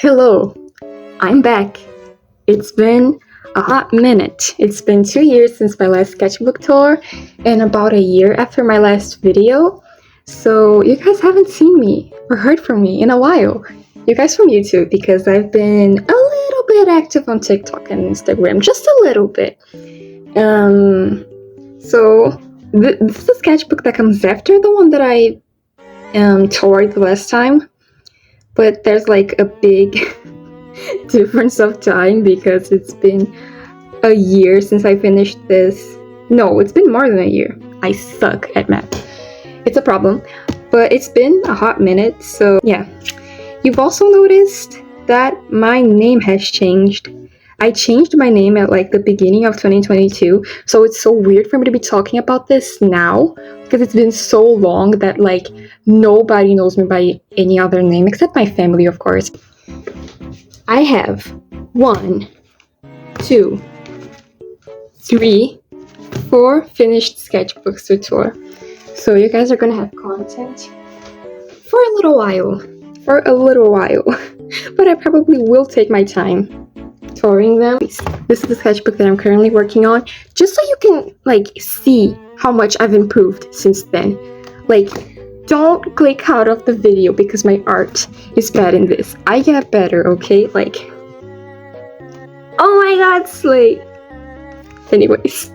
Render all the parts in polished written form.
Hello, I'm back. It's been a hot minute. It's been 2 years since my last sketchbook tour and about a year after my last video. So you guys haven't seen me or heard from me in a while. You guys from YouTube, because I've been a little bit active on TikTok and Instagram, just a little bit. This is a sketchbook that comes after the one that I toured the last time. But there's like a big difference of time because it's been a year since I finished this. No, it's been more than a year. I suck at math. It's a problem. But it's been a hot minute, so yeah. You've also noticed that my name has changed. I changed my name at like the beginning of 2022, so it's so weird for me to be talking about this now because it's been so long that like nobody knows me by any other name except my family, of course. I have 1, 2, 3, 4 finished sketchbooks to tour. So you guys are gonna have content for a little while. But I probably will take my time touring them. This is the sketchbook that I'm currently working on, just so you can like see how much I've improved since then. Like, don't click out of the video because my art is bad in this. I get better, okay? Like, oh my god, slay. Anyways,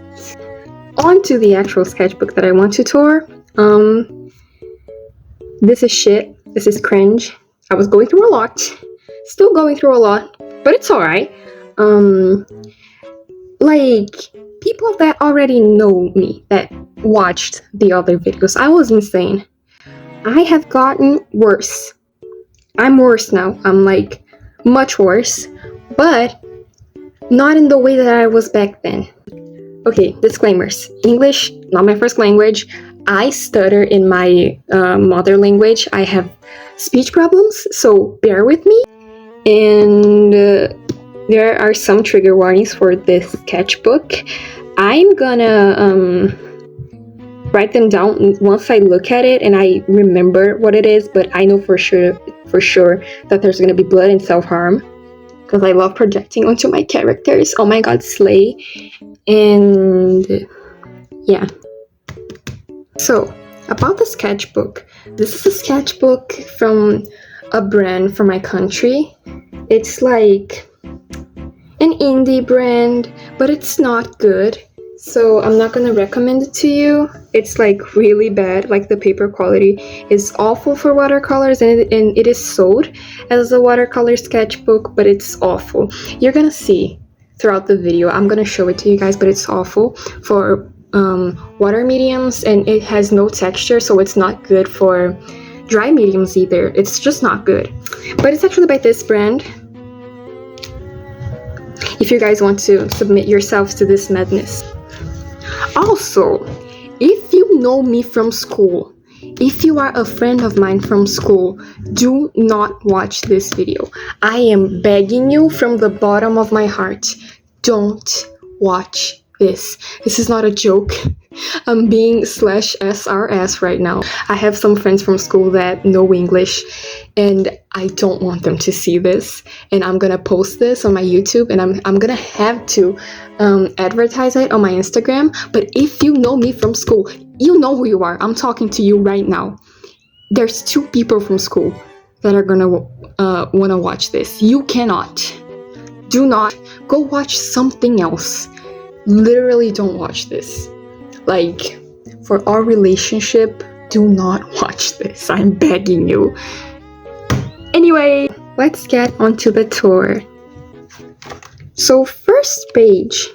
on to the actual sketchbook that I want to tour. This is shit. This is cringe. I was going through a lot. Still going through a lot, but it's alright. Like, people that already know me, that watched the other videos, I was insane. I have gotten worse. I'm worse now. I'm like much worse, but not in the way that I was back then. Okay, disclaimers. English, not my first language. I stutter in my mother language. I have speech problems, so bear with me. And there are some trigger warnings for this sketchbook. I'm gonna write them down once I look at it and I remember what it is, but I know for sure that there's gonna be blood and self-harm because I love projecting onto my characters. Oh my god, slay. And yeah. So, about the sketchbook. This is a sketchbook from a brand from my country. It's like an indie brand, but it's not good, so I'm not gonna recommend it to you. It's like really bad. Like, the paper quality is awful for watercolors, and it is sold as a watercolor sketchbook, but it's awful. You're gonna see throughout the video. I'm gonna show it to you guys, but it's awful for water mediums, and it has no texture, so it's not good for dry mediums either. It's just not good. But it's actually by this brand. If you guys want to submit yourselves to this madness. Also, if you know me from school, if you are a friend of mine from school, do not watch this video. I am begging you from the bottom of my heart, don't watch this. This is not a joke. I'm being /SRS right now. I have some friends from school that know English, and I don't want them to see this. And I'm gonna post this on my YouTube, and I'm gonna have to advertise it on my Instagram. But if you know me from school, you know who you are. I'm talking to you right now. There's 2 people from school that are gonna wanna watch this. You cannot. Do not. Go watch something else. Literally don't watch this. Like, for our relationship, do not watch this. I'm begging you. Anyway, let's get onto the tour. So, first page,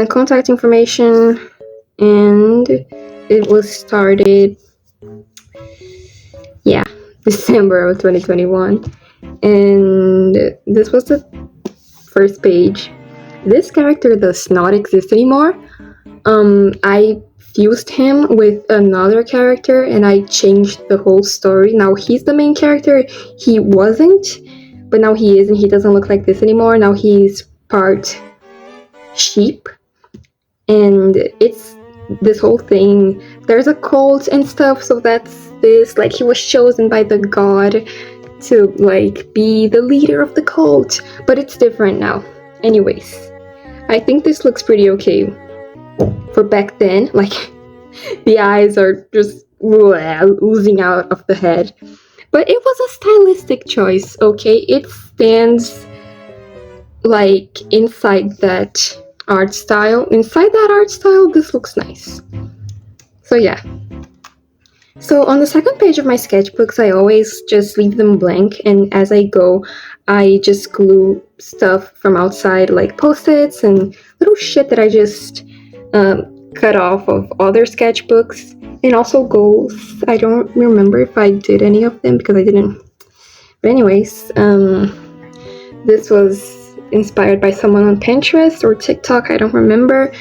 contact information, and it was started, December of 2021, and this was the first page. This character does not exist anymore. I fused him with another character and I changed the whole story. Now he's the main character. He wasn't, but now he is, and he doesn't look like this anymore. Now he's part sheep, and it's this whole thing. There's a cult and stuff, so that's this. Like, he was chosen by the god to like be the leader of the cult, but it's different now. Anyways, I think this looks pretty okay for back then. Like the eyes are just oozing out of the head, but it was a stylistic choice. Okay, it stands like inside that art style. Inside that art style, this looks nice. So yeah. So on the second page of my sketchbooks, I always just leave them blank, and as I go, I just glue stuff from outside, like post-its and little shit that I just cut off of other sketchbooks, and also goals. I don't remember if I did any of them because I didn't. But anyways, this was inspired by someone on Pinterest or TikTok, I don't remember.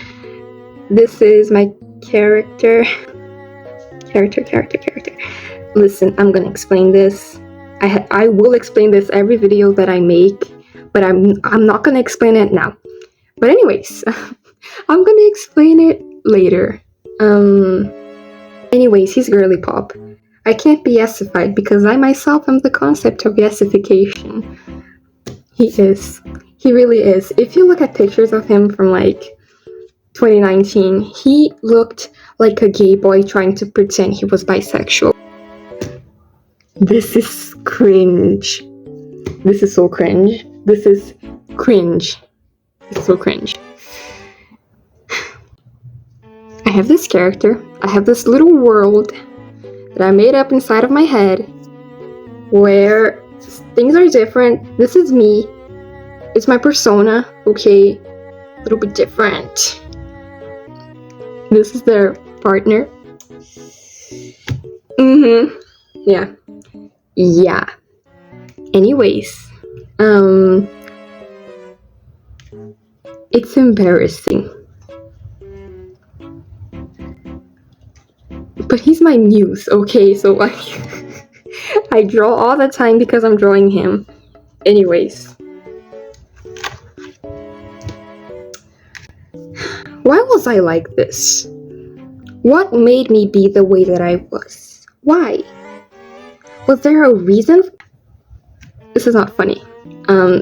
This is my character. Listen, I'm gonna explain this. I will explain this every video that I make, but I'm not gonna explain it now. But anyways, I'm gonna explain it later. Anyways, he's girly pop. I can't be yesified because I myself am the concept of yesification. He is. He really is. If you look at pictures of him from like 2019, he looked like a gay boy trying to pretend he was bisexual. This is cringe. This is so cringe. This is cringe. It's so cringe. I have this character. I have this little world that I made up inside of my head where things are different. This is me. It's my persona, okay? A little bit different. This is their partner. Yeah. Yeah. Anyways, it's embarrassing. But he's my muse, okay? So I draw all the time because I'm drawing him. Anyways. Why was I like this? What made me be the way that I was? Why? Was there a reason? This is not funny.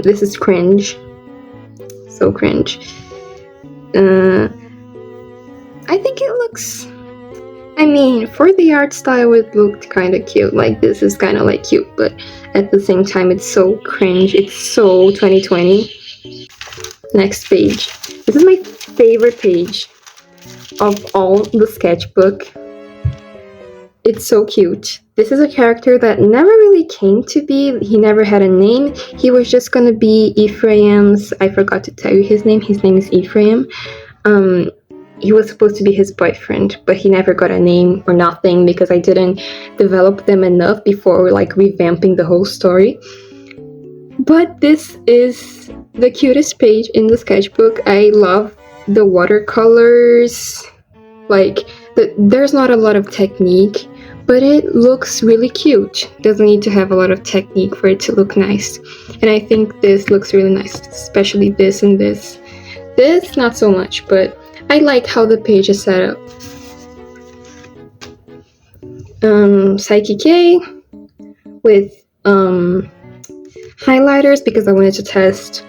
This is cringe. So cringe. I think it looks... I mean, for the art style, it looked kind of cute. Like, this is kind of like cute, but at the same time, it's so cringe. It's so 2020. Next page. This is my favorite page of all the sketchbook. It's so cute. This is a character that never really came to be. He never had a name. He was just gonna be Ephraim's... I forgot to tell you his name. His name is Ephraim. He was supposed to be his boyfriend, but he never got a name or nothing because I didn't develop them enough before like revamping the whole story. But this is the cutest page in the sketchbook. I love the watercolors. Like, there's not a lot of technique, but it looks really cute. Doesn't need to have a lot of technique for it to look nice. And I think this looks really nice, especially this and this. This, not so much, but I like how the page is set up. Psyche K with highlighters because I wanted to test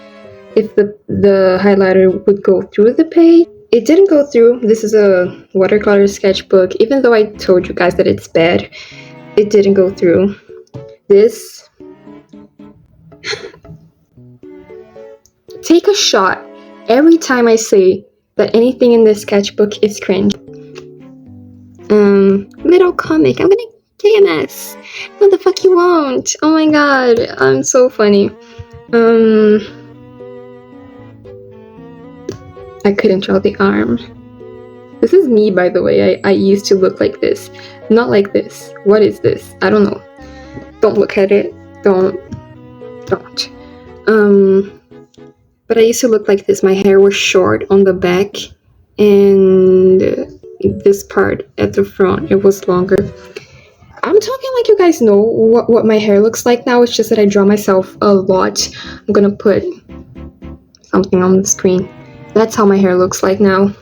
if the highlighter would go through the page. It didn't go through. This is a watercolor sketchbook. Even though I told you guys that it's bad, it didn't go through. This. Take a shot every time I say that anything in this sketchbook is cringe. Little comic. I'm gonna KMS. No, the fuck you won't. Oh my god, I'm so funny. I couldn't draw the arm. This is me, by the way. I used to look like this. Not like this. What is this? I don't know. Don't look at it. Don't. But I used to look like this. My hair was short on the back, and this part at the front, it was longer. I'm talking like you guys know what my hair looks like now. It's just that I draw myself a lot. I'm gonna put something on the screen. That's how my hair looks like now.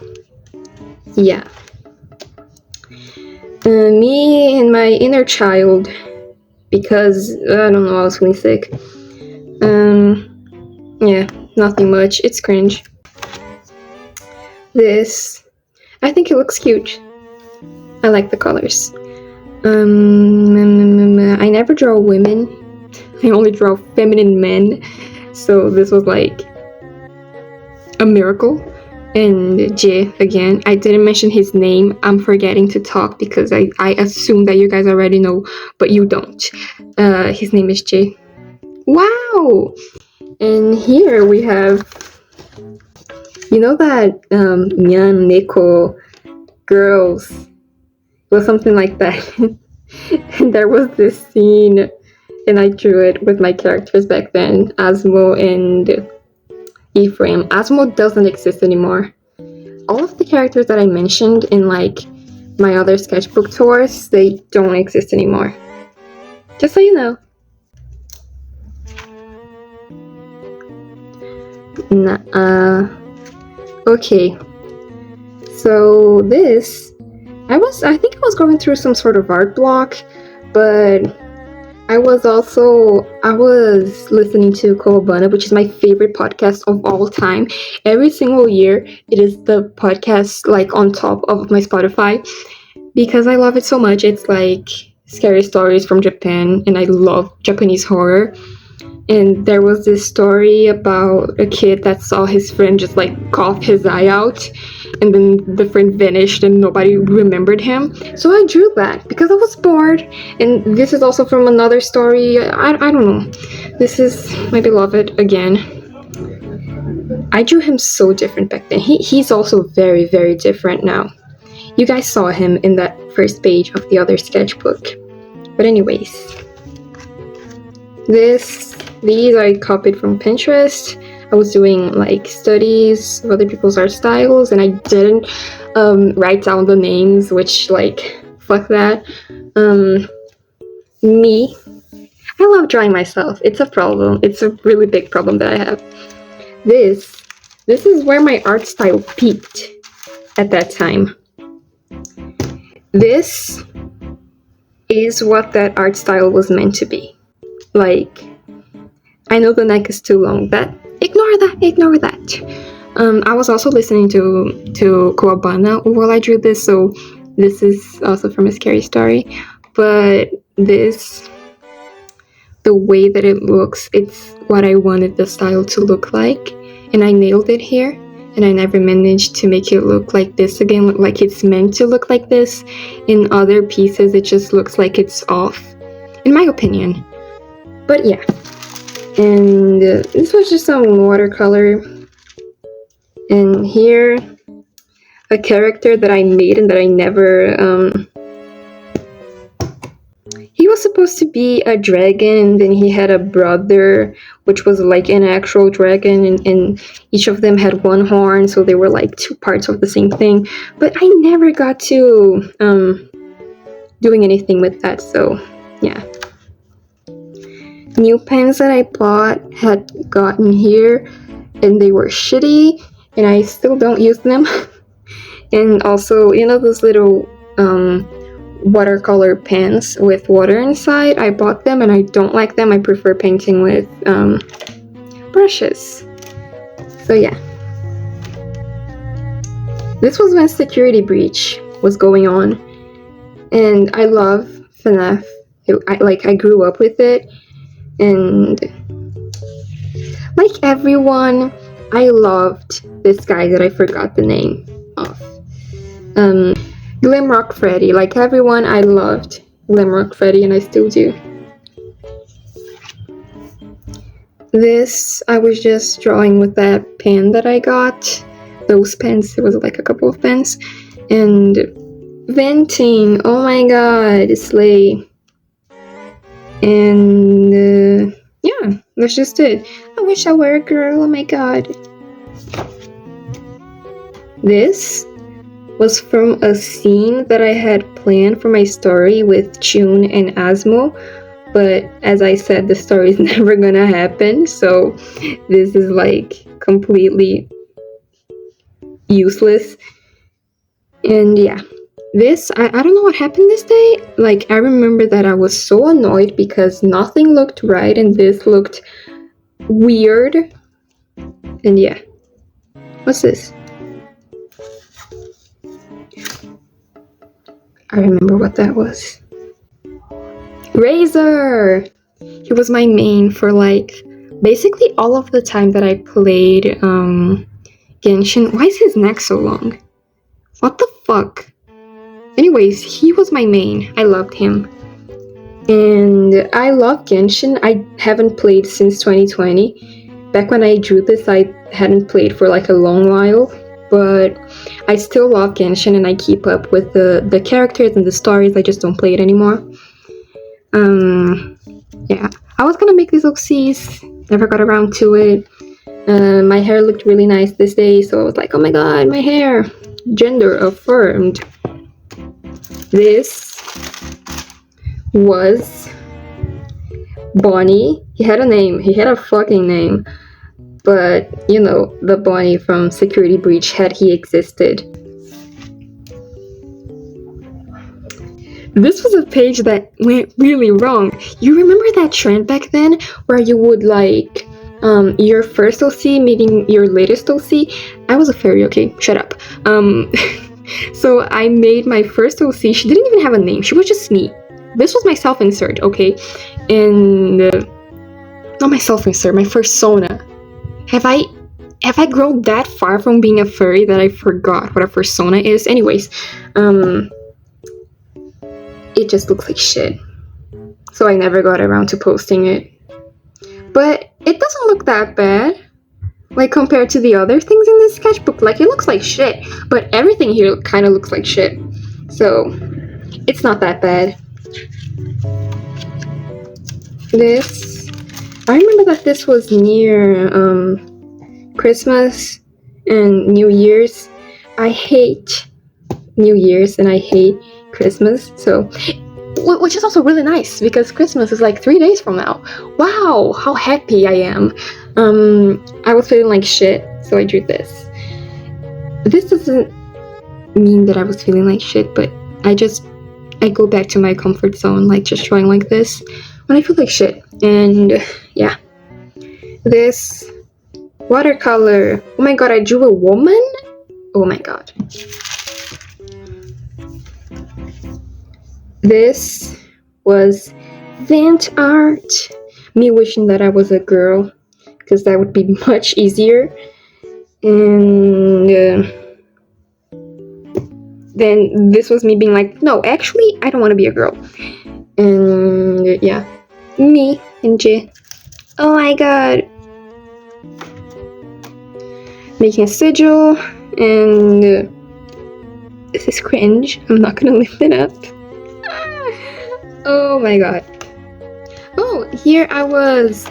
Yeah. Me and my inner child because I don't know, I was feeling sick. Yeah, nothing much. It's cringe. This, I think it looks cute. I like the colors. I never draw women. I only draw feminine men. So this was like a miracle. And J again. I didn't mention his name. I'm forgetting to talk because I assume that you guys already know, but you don't. His name is J. Wow! And here we have, you know that Nyan Neko girls, it was something like that. And there was this scene, and I drew it with my characters back then, Asmo and Ephraim. Asmo doesn't exist anymore. All of the characters that I mentioned in like my other sketchbook tours, they don't exist anymore. Just so you know. Okay. So this, I think I was going through some sort of art block, but I was listening to Kowabunga, which is my favorite podcast of all time. Every single year, it is the podcast like on top of my Spotify because I love it so much. It's like scary stories from Japan, and I love Japanese horror. And there was this story about a kid that saw his friend just like cough his eye out, and then the friend vanished and nobody remembered him. So I drew that because I was bored. And this is also from another story. I don't know. This is my beloved again. I drew him so different back then. He's also very, very different now. You guys saw him in that first page of the other sketchbook. But anyways, these I copied from Pinterest. I was doing like studies of other people's art styles, and I didn't write down the names, which like fuck that. Me, I love drawing myself. It's a problem. It's a really big problem that I have. This is where my art style peaked at that time. This is what that art style was meant to be. Like, I know the neck is too long, but ignore that. I was also listening to Kowabunga while I drew this, so this is also from a scary story. But this, the way that it looks, it's what I wanted the style to look like, and I nailed it here. And I never managed to make it look like this again, like it's meant to look like this. In other pieces, it just looks like it's off, in my opinion. But yeah. And this was just some watercolor. And here, a character that I made and that I never... He was supposed to be a dragon, and then he had a brother, which was like an actual dragon, and each of them had one horn, so they were like two parts of the same thing. But I never got to doing anything with that, so yeah. New pens that I bought had gotten here, and they were shitty, and I still don't use them. And also, you know those little watercolor pens with water inside? I bought them and I don't like them. I prefer painting with brushes. So yeah. This was when Security Breach was going on, and I love FNAF. I grew up with it, and like everyone, I loved this guy that I forgot the name of. Glimrock Freddy. Like everyone, I loved Glimrock Freddy, and I still do. This, I was just drawing with that pen that I got. Those pens, it was like a couple of pens. And venting, oh my god, slay. And yeah, that's just it. I wish I were a girl, oh my god. This was from a scene that I had planned for my story with Chun and Asmo, but as I said, the story is never gonna happen, so this is like completely useless. And yeah, This, I don't know what happened this day. Like, I remember that I was so annoyed because nothing looked right and this looked weird. And yeah. What's this? I remember what that was. Razor! He was my main for like basically all of the time that I played Genshin. Why is his neck so long? What the fuck? Anyways, he was my main. I loved him. And I love Genshin. I haven't played since 2020. Back when I drew this, I hadn't played for like a long while. But I still love Genshin and I keep up with the characters and the stories. I just don't play it anymore. Yeah. I was gonna make these OCs. Never got around to it. My hair looked really nice this day, so I was like, oh my god, my hair. Gender affirmed. This was Bonnie. He had a name. He had a fucking name. But, you know, the Bonnie from Security Breach, had he existed. This was a page that went really wrong. You remember that trend back then where you would like your first OC meeting your latest OC? I was a fairy, okay? Shut up. So I made my first OC. She didn't even have a name. She was just me. This was my self-insert, okay? And not my self-insert, my persona. Have I grown that far from being a furry that I forgot what a persona is? Anyways, it just looks like shit. So I never got around to posting it. But it doesn't look that bad. Like compared to the other things in this sketchbook. Like it looks like shit. But everything here kind of looks like shit. So it's not that bad. This, I remember that this was near Christmas and New Year's. I hate New Year's and I hate Christmas, so which is also really nice because Christmas is like 3 days from now. Wow, how happy I am. I was feeling like shit, so I drew this. This doesn't mean that I was feeling like shit, but I go back to my comfort zone, like just drawing like this when I feel like shit. And yeah, this watercolor. Oh my god, I drew a woman? Oh my god. This was Vant art. Me wishing that I was a girl, because that would be much easier. And then this was me being like, no, actually, I don't want to be a girl. And yeah, me and J. Oh my god. Making a sigil, and this is cringe. I'm not gonna lift it up. Oh my god. Oh, here I was,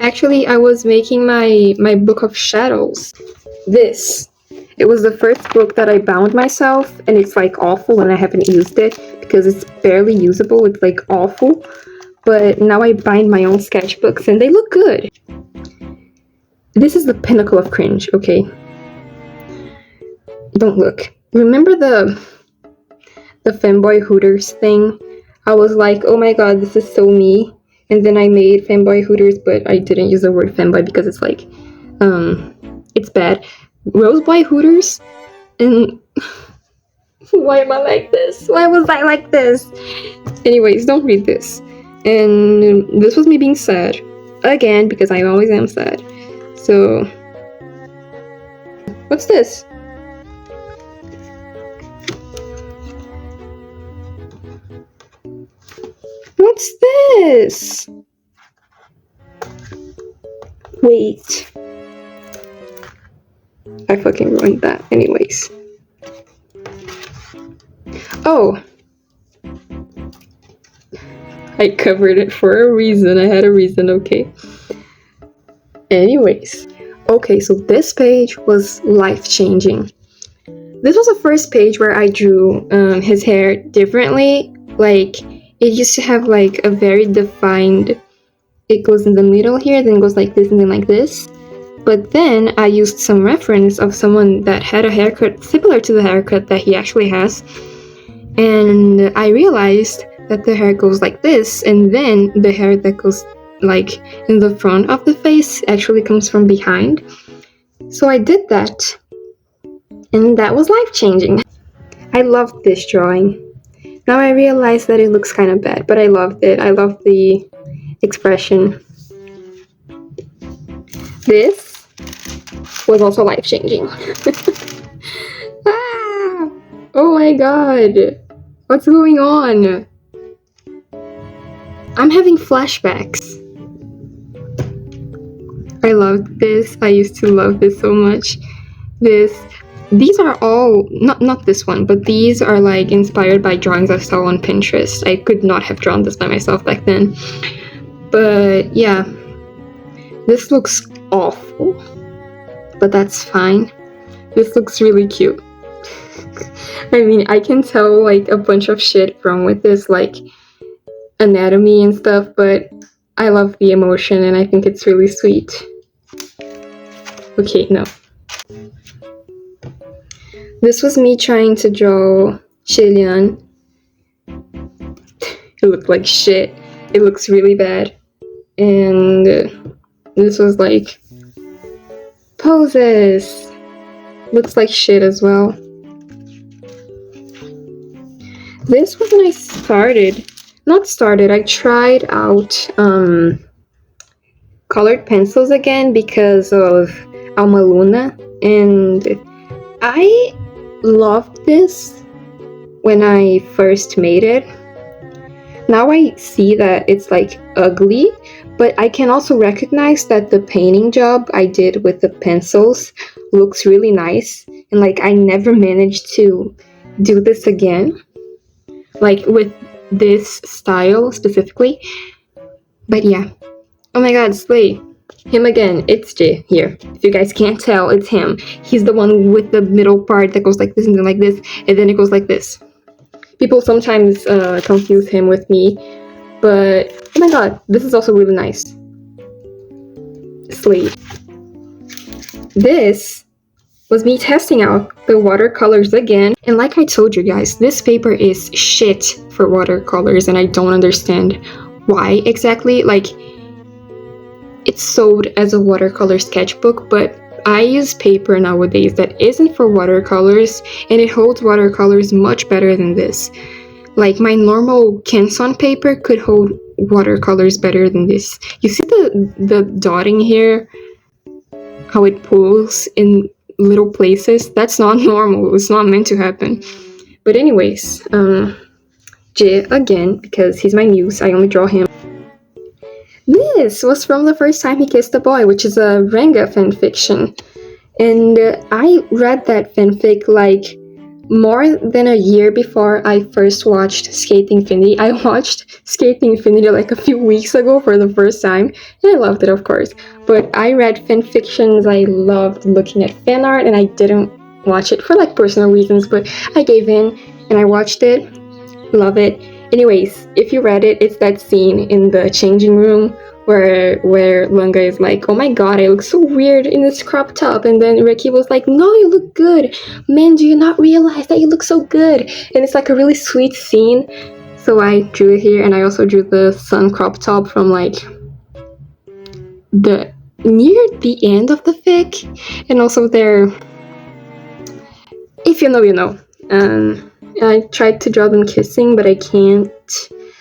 actually I was making my book of shadows. This. It was the first book that I bound myself, and it's like awful and I haven't used it because it's barely usable. It's like awful. But now I bind my own sketchbooks and they look good. This is the pinnacle of cringe, okay? Don't look. Remember the femboy Hooters thing? I was like, oh my god, this is so me. And then I made femboy Hooters, but I didn't use the word femboy because it's like, it's bad. Roseboy Hooters? And why am I like this? Why was I like this? Anyways, don't read this. And this was me being sad. Again, because I always am sad. So, what's this? What's this? Wait. I fucking ruined that. Anyways. Oh. I covered it for a reason. I had a reason, okay. Anyways. Okay, so this page was life-changing. This was the first page where I drew his hair differently. Like, it used to have like a very defined, it goes in the middle here, then goes like this and then like this. But then I used some reference of someone that had a haircut similar to the haircut that he actually has, and I realized that the hair goes like this, and then the hair that goes like in the front of the face actually comes from behind. So I did that, and that was life-changing. I loved this drawing. Now I realize that it looks kind of bad, but I loved it. I loved the expression. This was also life-changing. Ah! Oh my god! What's going on? I'm having flashbacks. I loved this. I used to love this so much. These are all, not this one, but these are like inspired by drawings I saw on Pinterest. I could not have drawn this by myself back then. But yeah, this looks awful, but that's fine. This looks really cute. I mean, I can tell like a bunch of shit wrong with this, like anatomy and stuff, but I love the emotion and I think it's really sweet. Okay, no. This was me trying to draw Shilian. It looked like shit. It looks really bad. And this was like poses. Looks like shit as well. This was when I I tried out colored pencils again because of Alma Luna, and I loved this when I first made it. Now I see that it's like ugly, but I can also recognize that the painting job I did with the pencils looks really nice, and like I never managed to do this again, like with this style specifically. But yeah, oh my god, slay. Him again. It's J here. If you guys can't tell, it's him. He's the one with the middle part that goes like this and then like this, and then it goes like this. People sometimes confuse him with me, but oh my god, this is also really nice. Slay. This was me testing out the watercolors again, and like I told you guys, this paper is shit for watercolors, and I don't understand why exactly. Like, it's sold as a watercolor sketchbook, but I use paper nowadays that isn't for watercolors, and it holds watercolors much better than this. Like, my normal Canson paper could hold watercolors better than this. You see the dotting here? How it pulls in little places? That's not normal. It's not meant to happen. But anyways, J again, because he's my muse. I only draw him. This was from The First Time He Kissed a Boy, which is a Ranga fanfiction. And I read that fanfic like more than a year before I first watched Skate Infinity. I watched Skate Infinity like a few weeks ago for the first time, and I loved it, of course. But I read fanfictions, I loved looking at fan art, and I didn't watch it for like personal reasons, but I gave in and I watched it. Love it. Anyways, if you read it, it's that scene in the changing room where Lunga is like, oh my god, I look so weird in this crop top, and then Ricky was like, no, you look good, man, do you not realize that you look so good? And it's like a really sweet scene, so I drew it here, and I also drew the sun crop top from like near the end of the fic, and also there, if you know, you know. I tried to draw them kissing, but I can't.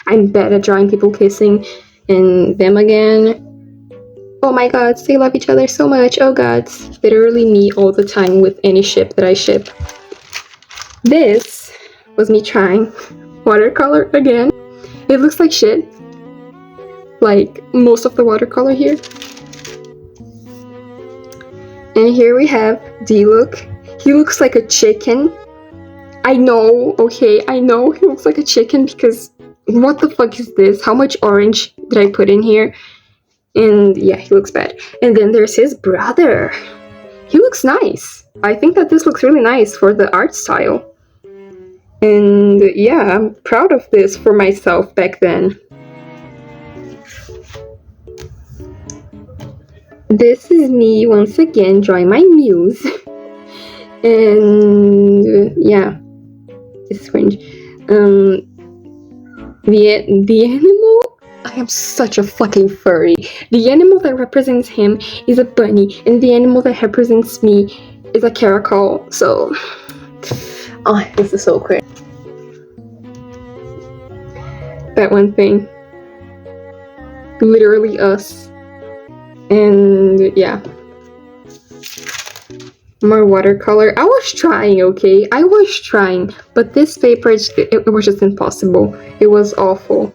I'm bad at drawing people kissing. And them again. Oh my god, they love each other so much. Oh god, it's literally me all the time with any ship that I ship. This was me trying watercolor again. It looks like shit. Like most of the watercolor here. And here we have D-Look. He looks like a chicken. I know, okay, I know he looks like a chicken because what the fuck is this? How much orange did I put in here? And yeah, he looks bad. And then there's his brother. He looks nice. I think that this looks really nice for the art style. And yeah, I'm proud of this for myself back then. this is me once again drawing my muse. And yeah, it's cringe. The animal, I am such a fucking furry. The animal that represents him is a bunny, and the animal that represents me is a caracal. So, oh, this is so cringe. That one thing, literally us. And yeah, more watercolor. I was trying, okay? I was trying, but this paper, it was just impossible. It was awful.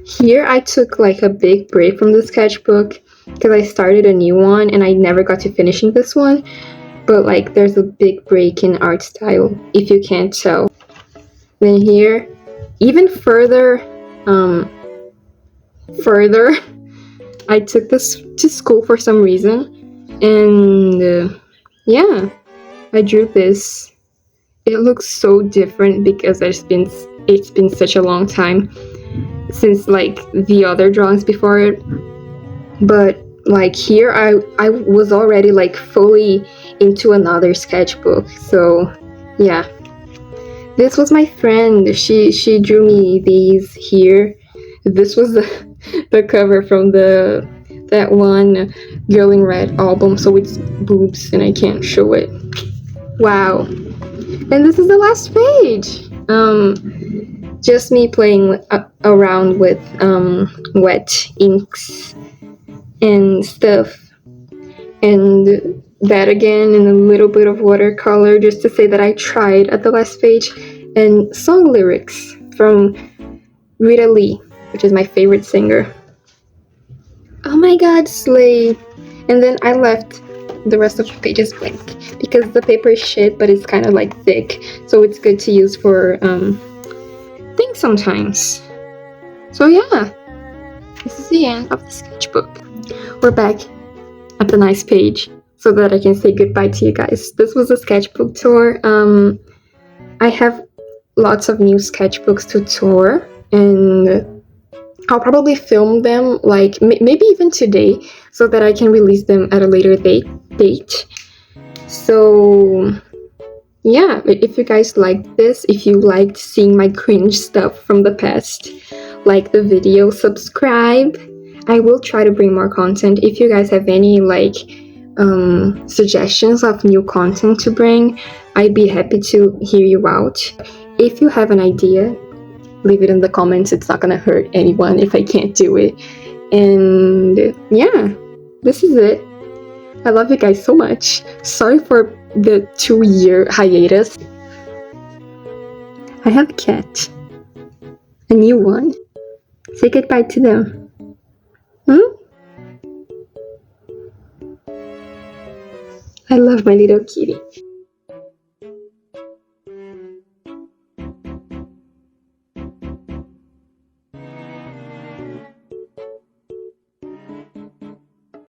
Here I took like a big break from the sketchbook because I started a new one and I never got to finishing this one. But like there's a big break in art style, if you can't tell. Then here, even further, I took this to school for some reason. And yeah, I drew this. It looks so different because it's been such a long time since like the other drawings before it. But like here I was already like fully into another sketchbook. So yeah, this was my friend. She drew me these here. This was the cover from that one Girl in Red album, so it's boobs and I can't show it. Wow. And this is the last page. Just me playing around with wet inks and stuff. And that again, and a little bit of watercolor just to say that I tried at the last page. And song lyrics from Rita Lee, which is my favorite singer. Oh my god, slay! And then I left the rest of the pages blank because the paper is shit, but it's kind of like thick, so it's good to use for things sometimes. So yeah, this is the end of the sketchbook. We're back at the nice page so that I can say goodbye to you guys. This was a sketchbook tour. I have lots of new sketchbooks to tour, and I'll probably film them like maybe even today so that I can release them at a later date. So yeah, if you guys liked this, if you liked seeing my cringe stuff from the past, like the video, subscribe. I will try to bring more content. If you guys have any like suggestions of new content to bring, I'd be happy to hear you out. If you have an idea, leave it in the comments. It's not gonna hurt anyone if I can't do it. And yeah, this is it. I love you guys so much. Sorry for the 2-year hiatus. I have a cat. A new one. Say goodbye to them. I love my little kitty.